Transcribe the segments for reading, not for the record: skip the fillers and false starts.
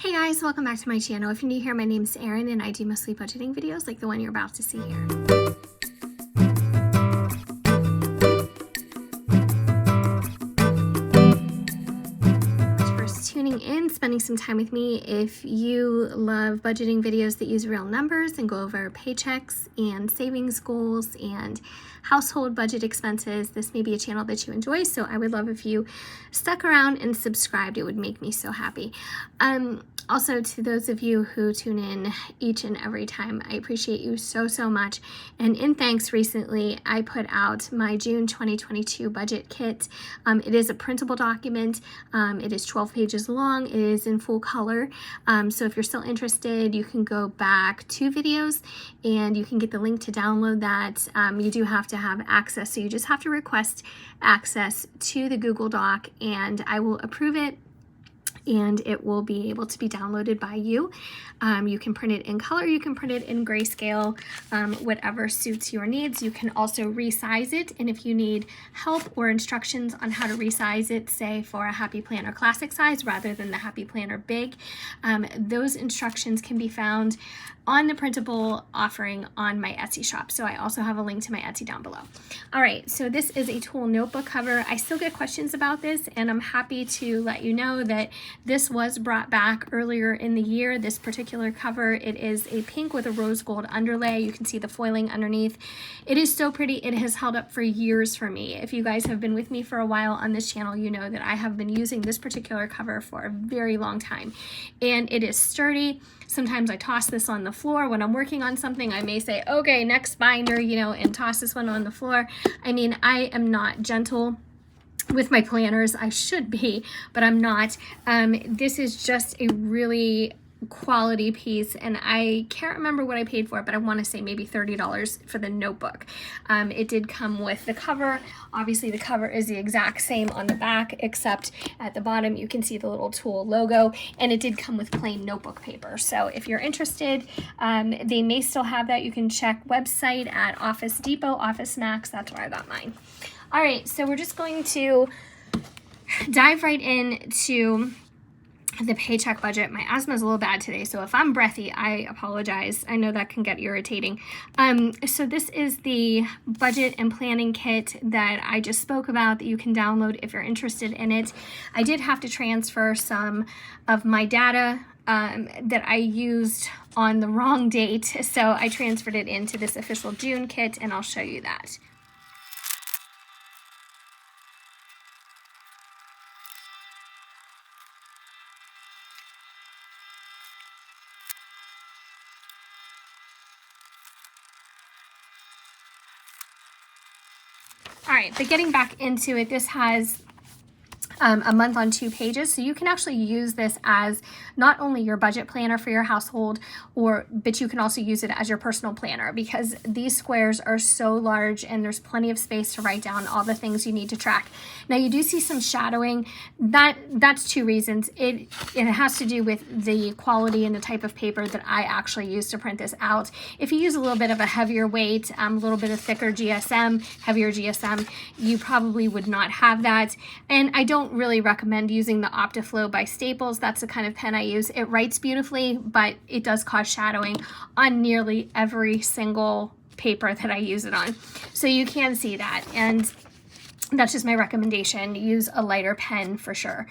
Hey guys, welcome back to my channel. If you're new here, my name is Erin and I do mostly budgeting videos like the one you're about to see here. Tuning in, spending some time with me. If you love budgeting videos that use real numbers and go over paychecks and savings goals and household budget expenses, this may be a channel that you enjoy, so I would love if you stuck around and subscribed. It would make me so happy. Also, to those of you who tune in each and every time, I appreciate you so much. And in thanks, recently I put out my June 2022 budget kit. It is a printable document. It is 12 pages long. It is in full color. So if you're still interested, you can go back 2 videos and you can get the link to download that. You do have to have access, so you just have to request access to the Google Doc and I will approve it, and it will be able to be downloaded by you. You can print it in color, you can print it in grayscale, whatever suits your needs. You can also resize it, and if you need help or instructions on how to resize it, say for a Happy Planner Classic size rather than the Happy Planner Big, those instructions can be found on the printable offering on my Etsy shop. So I also have a link to my Etsy down below. All right, so this is a tulle notebook cover. I still get questions about this, and I'm happy to let you know that this was brought back earlier in the year. This particular cover, it is a pink with a rose gold underlay. You can see the foiling underneath. It is so pretty. It has held up for years for me. If you guys have been with me for a while on this channel, you know that I have been using this particular cover for a very long time, and it is sturdy. Sometimes I toss this on the floor when I'm working on something. I may say, okay, next binder, you know, and toss this one on the floor. I mean, I am not gentle with my planners. I should be, but I'm not. This is just a really quality piece, and I can't remember what I paid for it, but I want to say maybe $30 for the notebook. It did come with the cover. Obviously the cover is the exact same on the back, except at the bottom you can see the little tulle logo, and it did come with plain notebook paper. So if you're interested, they may still have that. You can check website at Office Depot, Office Max. That's where I got mine. All right, so we're just going to dive right into the paycheck budget. My asthma is a little bad today, so if I'm breathy, I apologize. I know that can get irritating. So this is the budget and planning kit that I just spoke about that you can download if you're interested in it. I did have to transfer some of my data that I used on the wrong date, so I transferred it into this official June kit, and I'll show you that. All right, but getting back into it, this has a month on 2 pages, so you can actually use this as not only your budget planner for your household, but you can also use it as your personal planner, because these squares are so large and there's plenty of space to write down all the things you need to track. Now you do see some shadowing. That's 2 reasons. It has to do with the quality and the type of paper that I actually use to print this out. If you use a little bit of a heavier weight, a little bit of thicker GSM, heavier GSM, you probably would not have that. And I don't really recommend using the Optiflow by Staples. That's the kind of pen I use. It writes beautifully, but it does cause shadowing on nearly every single paper that I use it on. So you can see that, and that's just my recommendation. Use a lighter pen for sure,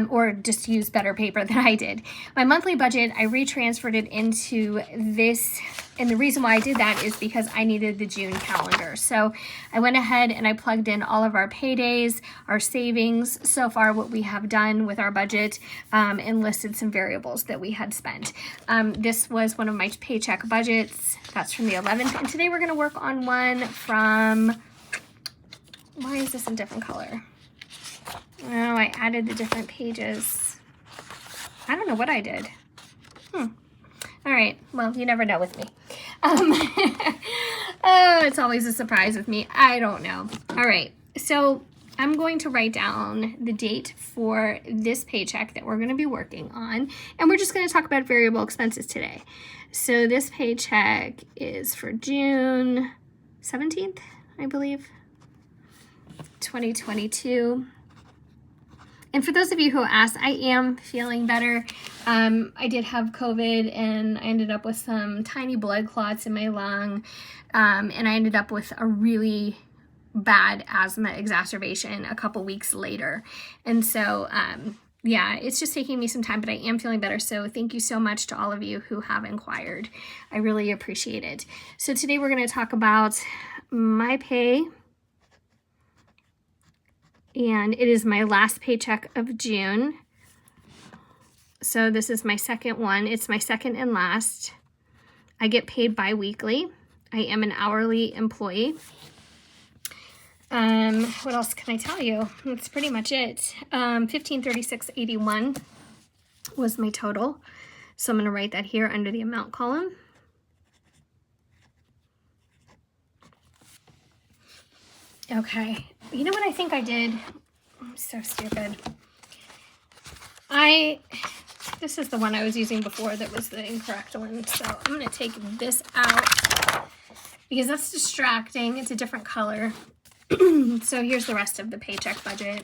or just use better paper than I did. My monthly budget, I retransferred it into this, and the reason why I did that is because I needed the June calendar. So I went ahead and I plugged in all of our paydays, our savings, so far what we have done with our budget, and listed some variables that we had spent. This was one of my paycheck budgets. That's from the 11th, and today we're going to work on one from, why is this in different color? Oh, I added the different pages. I don't know what I did. All right, well, you never know with me. Oh, it's always a surprise with me. I don't know. All right, so I'm going to write down the date for this paycheck that we're going to be working on, and we're just going to talk about variable expenses today. So this paycheck is for June 17th, I believe, 2022. And for those of you who asked, I am feeling better. I did have COVID and I ended up with some tiny blood clots in my lung. And I ended up with a really bad asthma exacerbation a couple weeks later. And so, yeah, it's just taking me some time, but I am feeling better. So thank you so much to all of you who have inquired. I really appreciate it. So today we're going to talk about my pay. And it is my last paycheck of June. So this is my second one. It's my second and last. I get paid bi-weekly. I am an hourly employee. What else can I tell you? That's pretty much it. $1536.81 was my total. So I'm going to write that here under the amount column. Okay, you know what I think I did? I'm so stupid. This is the one I was using before that was the incorrect one. So I'm going to take this out because that's distracting. It's a different color. So here's the rest of the paycheck budget.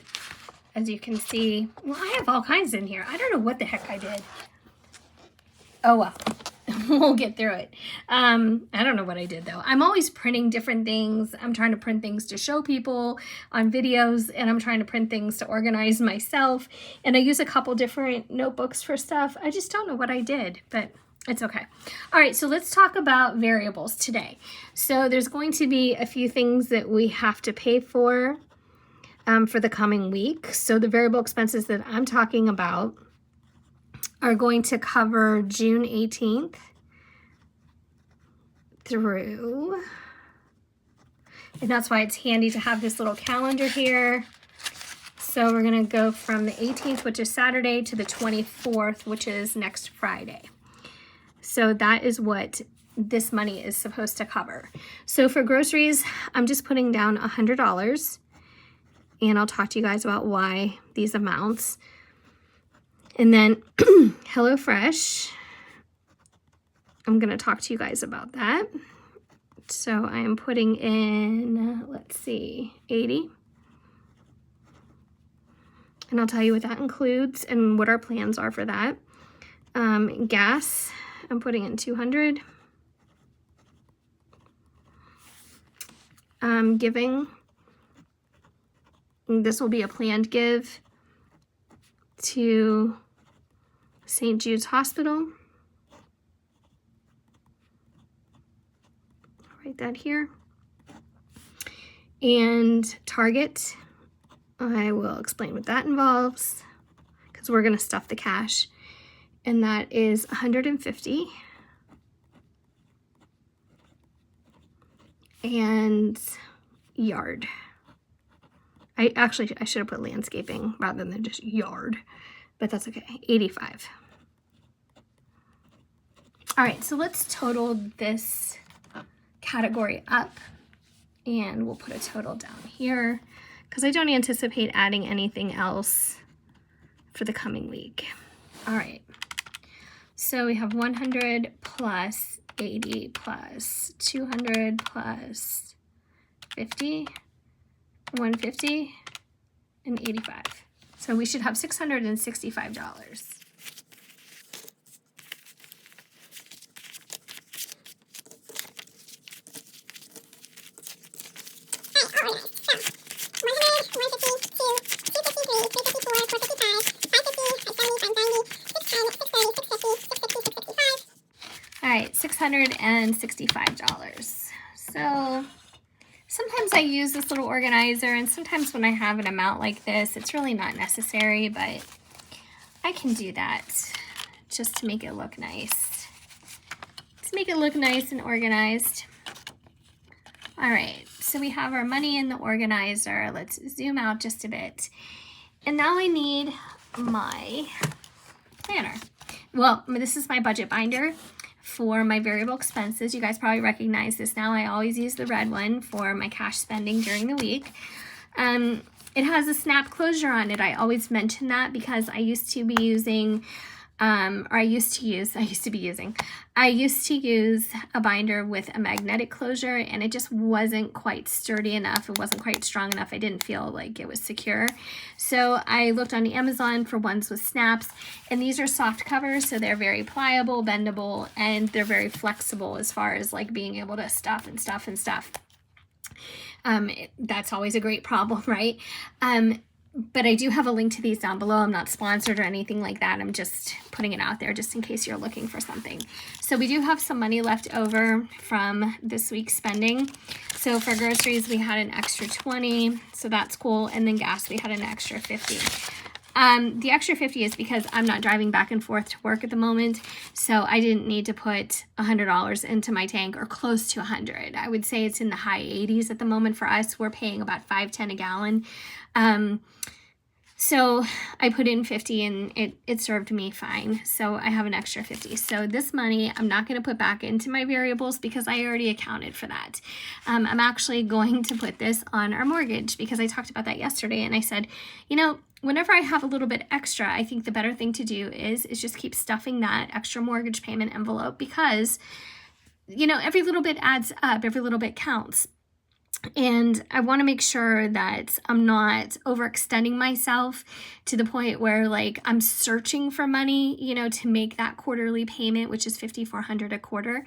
As you can see, well, I have all kinds in here. I don't know what the heck I did. Oh, well. We'll get through it. I don't know what I did though. I'm always printing different things. I'm trying to print things to show people on videos, and I'm trying to print things to organize myself. And I use a couple different notebooks for stuff. I just don't know what I did, but it's okay. All right, so let's talk about variables today. So there's going to be a few things that we have to pay for the coming week. So the variable expenses that I'm talking about are going to cover June 18th through, and that's why it's handy to have this little calendar here. So we're going to go from the 18th, which is Saturday, to the 24th, which is next Friday. So that is what this money is supposed to cover. So for groceries, I'm just putting down $100, and I'll talk to you guys about why these amounts. And then HelloFresh, I'm going to talk to you guys about that. So I am putting in, let's see, 80. And I'll tell you what that includes and what our plans are for that. Gas, I'm putting in 200. Giving, this will be a planned give to St. Jude's Hospital. I'll write that here. And Target, I will explain what that involves because we're going to stuff the cash. And that is $150. And yard. I should have put landscaping rather than just yard, but that's okay. 85. All right, so let's total this category up, and we'll put a total down here because I don't anticipate adding anything else for the coming week. All right, so we have 100 plus 80 plus 200 plus 50. 150 and 85. So we should have $665. All right, $665. So sometimes I use this little organizer, and sometimes when I have an amount like this, it's really not necessary, but I can do that just to make it look nice. To make it look nice and organized. All right, so we have our money in the organizer. Let's zoom out just a bit. And now I need my planner. Well, this is my budget binder for my variable expenses. You guys probably recognize this now. I always use the red one for my cash spending during the week. It has a snap closure on it. I always mention that because I used to be using or I used to use a binder with a magnetic closure, and it just wasn't quite sturdy enough. It wasn't quite strong enough. I didn't feel like it was secure. So I looked on Amazon for ones with snaps, and these are soft covers, so they're very pliable, bendable, and they're very flexible as far as like being able to stuff and stuff and stuff. That's always a great problem, right? But I do have a link to these down below. I'm not sponsored or anything like that. I'm just putting it out there just in case you're looking for something. So we do have some money left over from this week's spending. So for groceries, we had an extra 20, so that's cool. And then gas, we had an extra 50. The extra 50 is because I'm not driving back and forth to work at the moment, so I didn't need to put $100 into my tank, or close to 100. I would say it's in the high 80s at the moment for us. We're paying about $5.10 a gallon. So I put in 50 and it served me fine. So I have an extra 50. So this money I'm not going to put back into my variables because I already accounted for that. I'm actually going to put this on our mortgage because I talked about that yesterday, and I said, you know, whenever I have a little bit extra, I think the better thing to do is just keep stuffing that extra mortgage payment envelope, because, you know, every little bit adds up, every little bit counts. And I want to make sure that I'm not overextending myself to the point where like I'm searching for money, you know, to make that quarterly payment, which is $5,400 a quarter.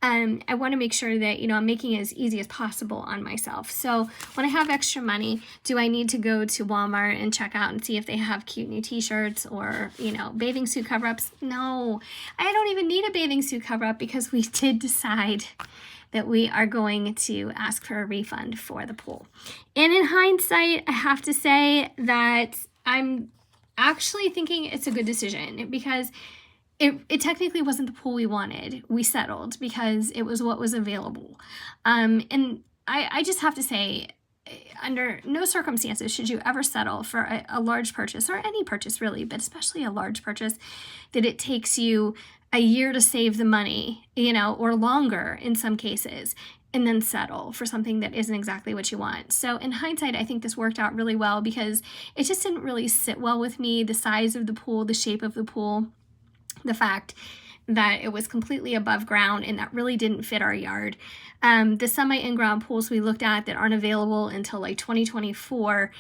I want to make sure that, you know, I'm making it as easy as possible on myself. So when I have extra money, do I need to go to Walmart and check out and see if they have cute new t-shirts or, you know, bathing suit cover-ups? No, I don't even need a bathing suit cover-up because we did decide that we are going to ask for a refund for the pool. And in hindsight, I have to say that I'm actually thinking it's a good decision, because it technically wasn't the pool we wanted. We settled because it was what was available. And I just have to say, under no circumstances should you ever settle for a large purchase, or any purchase really, but especially a large purchase, that it takes you a year to save the money, you know, or longer in some cases, and then settle for something that isn't exactly what you want. So in hindsight, I think this worked out really well because it just didn't really sit well with me. The size of the pool, the shape of the pool, the fact that it was completely above ground and that really didn't fit our yard. The semi-in-ground pools we looked at that aren't available until like 2024,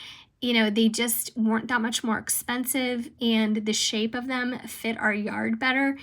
you know, they just weren't that much more expensive, and the shape of them fit our yard better.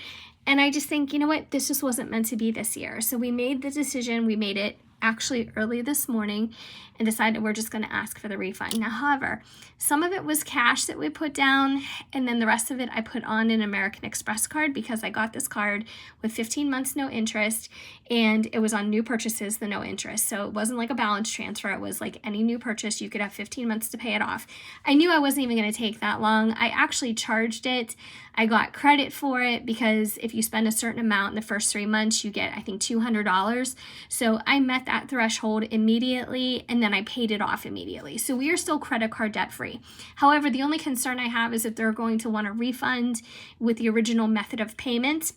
And I just think, you know what, this just wasn't meant to be this year. So we made the decision, we made it actually early this morning, and decided we're just going to ask for the refund. Now, however, some of it was cash that we put down, and then the rest of it I put on an American Express card, because I got this card with 15 months no interest, and it was on new purchases, the no interest. So it wasn't like a balance transfer. It was like any new purchase, you could have 15 months to pay it off. I knew I wasn't even going to take that long. I actually charged it. I got credit for it because if you spend a certain amount in the first 3 months, you get, I think, $200. So I met that threshold immediately, and then I paid it off immediately. So we are still credit card debt free. However, the only concern I have is if they're going to want a refund with the original method of payment.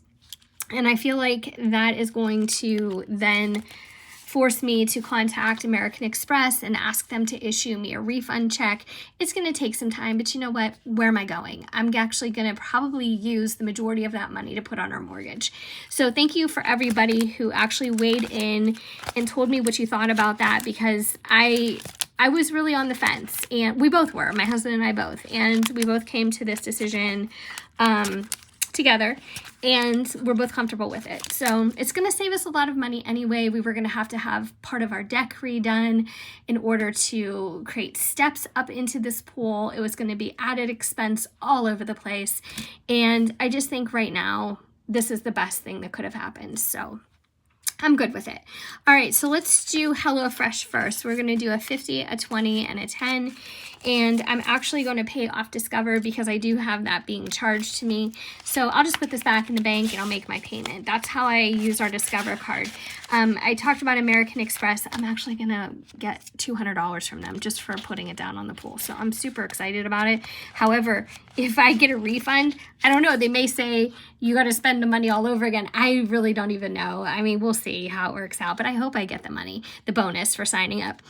And I feel like that is going to then force me to contact American Express and ask them to issue me a refund check. It's going to take some time, but you know what? Where am I going? I'm actually going to probably use the majority of that money to put on our mortgage. So thank you for everybody who actually weighed in and told me what you thought about that, because I was really on the fence, and we both were, my husband and I both, and we both came to this decision together, and we're both comfortable with it. So it's going to save us a lot of money anyway. We were going to have part of our deck redone in order to create steps up into this pool. It was going to be added expense all over the place, and I just think right now this is the best thing that could have happened. So I'm good with it. All right, so let's do HelloFresh first. We're going to do a 50, a 20, and a 10. And I'm actually going to pay off Discover because I do have that being charged to me. So I'll just put this back in the bank and I'll make my payment. That's how I use our Discover card. I talked about American Express. I'm actually going to get $200 from them just for putting it down on the pool. So I'm super excited about it. However, if I get a refund, I don't know. They may say you got to spend the money all over again. I really don't even know. I mean, we'll see how it works out, but I hope I get the money, the bonus for signing up.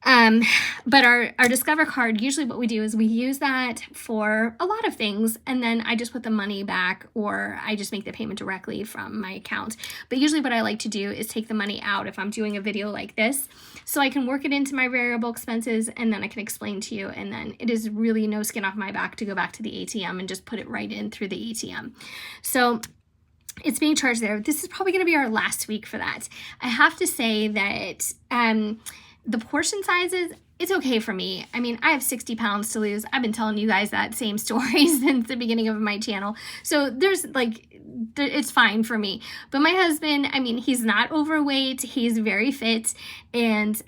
But our Discover card, usually what we do is we use that for a lot of things, and then I just put the money back, or I just make the payment directly from my account. But usually what I like to do is take the money out if I'm doing a video like this, so I can work it into my variable expenses, and then I can explain to you, and then it is really no skin off my back to go back to the ATM and just put it right in through the ATM. So it's being charged there. This is probably going to be our last week for that. I have to say that the portion sizes, it's okay for me. I mean, I have 60 pounds to lose. I've been telling you guys that same story since the beginning of my channel. So there's like, it's fine for me. But my husband, I mean, he's not overweight. He's very fit. And,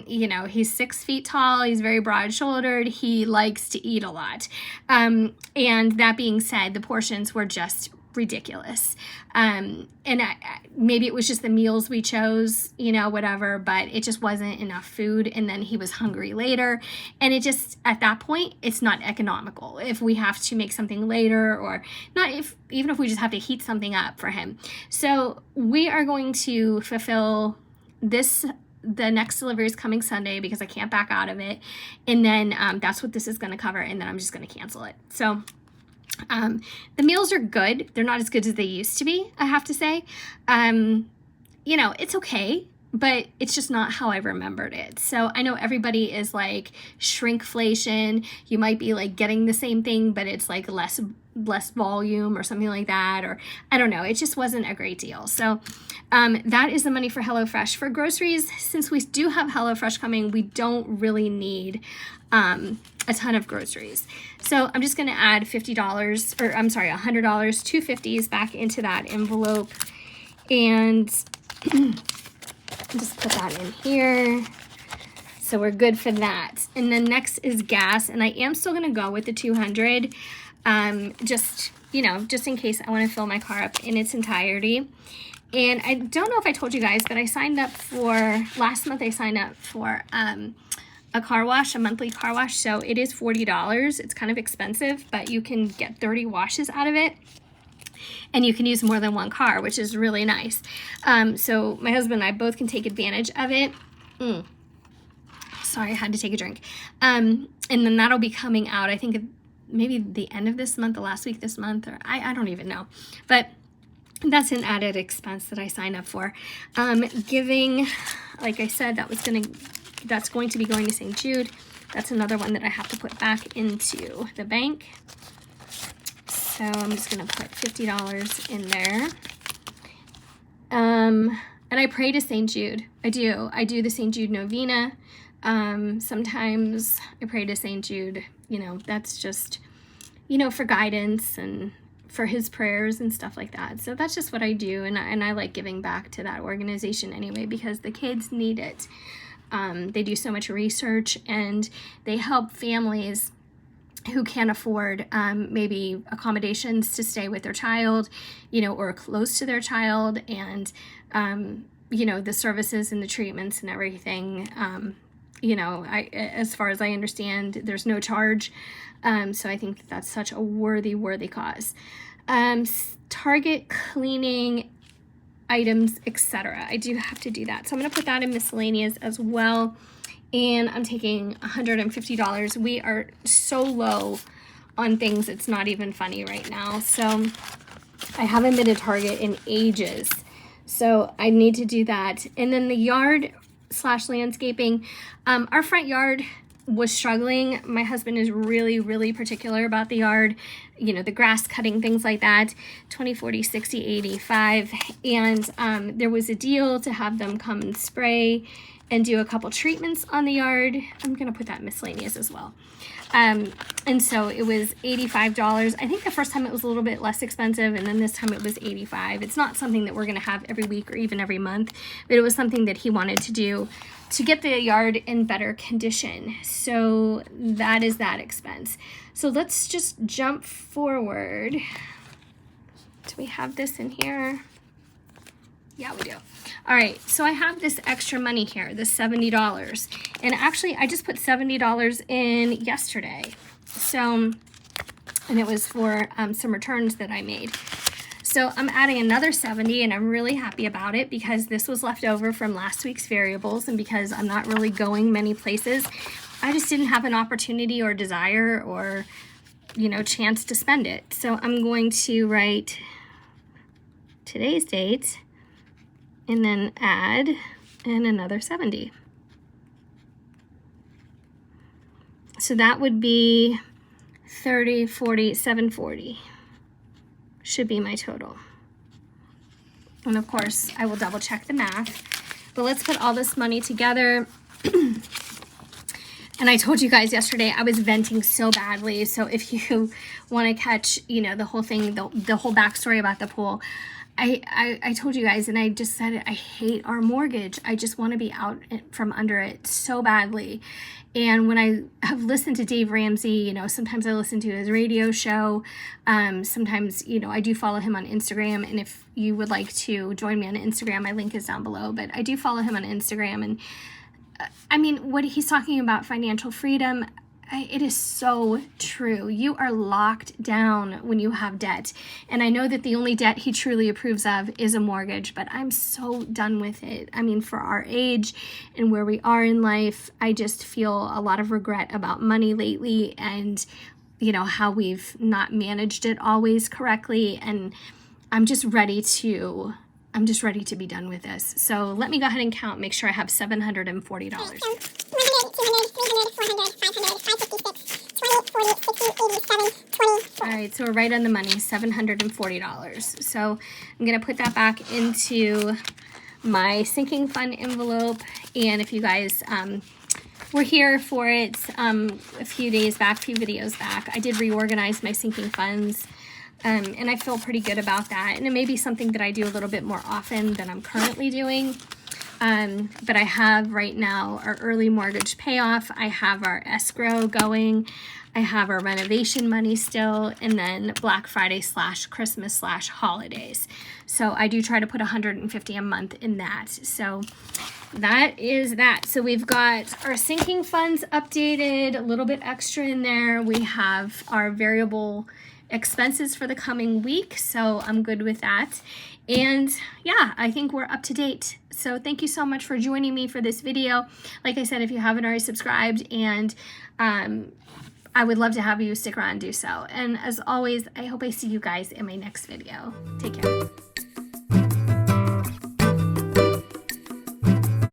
you know, he's 6 feet tall. He's very broad shouldered. He likes to eat a lot. And that being said, the portions were just ridiculous. And maybe it was just the meals we chose, you know, whatever, but it just wasn't enough food. And then he was hungry later. And it just, at that point, it's not economical if we have to make something later, or not even if we just have to heat something up for him. So we are going to fulfill this. The next delivery is coming Sunday because I can't back out of it. And then that's what this is going to cover. And then I'm just going to cancel it. So the meals are good. They're not as good as they used to be, I have to say. You know, it's okay, but it's just not how I remembered it. So I know everybody is like shrinkflation. You might be like getting the same thing, but it's like less volume or something like that, or I don't know. It just wasn't a great deal. So that is the money for HelloFresh. For groceries, since we do have HelloFresh coming, we don't really need a ton of groceries. So I'm just going to add $50, or I'm sorry, $100, 2 50s back into that envelope, and just put that in here. So we're good for that. And then next is gas, and I am still going to go with the 200, just, you know, just in case I want to fill my car up in its entirety. And I don't know if I told you guys, but I signed up for, last month I signed up for a car wash, a monthly car wash. So it is $40. It's kind of expensive, but you can get 30 washes out of it. And you can use more than one car, which is really nice. So my husband and I both can take advantage of it. Sorry, I had to take a drink. And then that'll be coming out, I think, maybe the end of this month, the last week this month, or I don't even know. But that's an added expense that I signed up for. Giving, like I said, that's going to be going to St. Jude. That's another one that I have to put back into the bank. So I'm just going to put $50 in there. And I pray to St. Jude. I do the St. Jude novena. Sometimes I pray to St. Jude. You know, that's just, you know, for guidance and for his prayers and stuff like that. So that's just what I do. And I like giving back to that organization anyway, because the kids need it. They do so much research, and they help families who can't afford maybe accommodations to stay with their child, you know, or close to their child, and, you know, the services and the treatments and everything. You know, as far as I understand, there's no charge. So I think that's such a worthy cause. Target cleaning items, etc. I do have to do that. So I'm going to put that in miscellaneous as well. And I'm taking $150. We are so low on things, it's not even funny right now. So I haven't been to Target in ages. So I need to do that. And then the yard / landscaping. Our front yard was struggling. My husband is really particular about the yard, you know, the grass cutting, things like that. 20, 40, 60, 85. And there was a deal to have them come and spray and do a couple treatments on the yard. I'm going to put that miscellaneous as well. And so it was $85. I think the first time it was a little bit less expensive, and then this time it was $85. It's not something that we're going to have every week or even every month, but it was something that he wanted to do to get the yard in better condition. So that is that expense. So let's just jump forward. Do we have this in here? Yeah, we do. All right, so I have this extra money here, this $70. And actually, I just put $70 in yesterday. So, and it was for some returns that I made. So I'm adding another 70, and I'm really happy about it because this was left over from last week's variables, and because I'm not really going many places, I just didn't have an opportunity or desire or, you know, chance to spend it. So I'm going to write today's date and then add in another 70. So that would be 30, 40, 740 should be my total. And of course, I will double check the math. But let's put all this money together. And I told you guys yesterday I was venting so badly. So if you want to catch, you know, the whole thing, the whole backstory about the pool, I told you guys, and I just said it, I hate our mortgage. I just want to be out from under it so badly. And when I have listened to Dave Ramsey, you know, sometimes I listen to his radio show. Sometimes, you know, I do follow him on Instagram. And if you would like to join me on Instagram, my link is down below. But I do follow him on Instagram. And I mean, what he's talking about, financial freedom, it is so true. You are locked down when you have debt. And I know that the only debt he truly approves of is a mortgage, but I'm so done with it. I mean, for our age and where we are in life, I just feel a lot of regret about money lately and, you know, how we've not managed it always correctly. And I'm just ready to be done with this. So let me go ahead and count, make sure I have $740. All right, so we're right on the money, $740. So I'm gonna put that back into my sinking fund envelope. And if you guys were here for it a few days back, a few videos back, I did reorganize my sinking funds. And I feel pretty good about that. And it may be something that I do a little bit more often than I'm currently doing. But I have right now our early mortgage payoff. I have our escrow going. I have our renovation money still. And then Black Friday / Christmas / holidays. So I do try to put $150 a month in that. So that is that. So we've got our sinking funds updated, a little bit extra in there. We have our variable expenses for the coming week, so I'm good with that. And yeah, I think we're up to date. So thank you so much for joining me for this video. Like I said, if you haven't already subscribed, and I would love to have you stick around and do so. And as always, I hope I see you guys in my next video. Take care.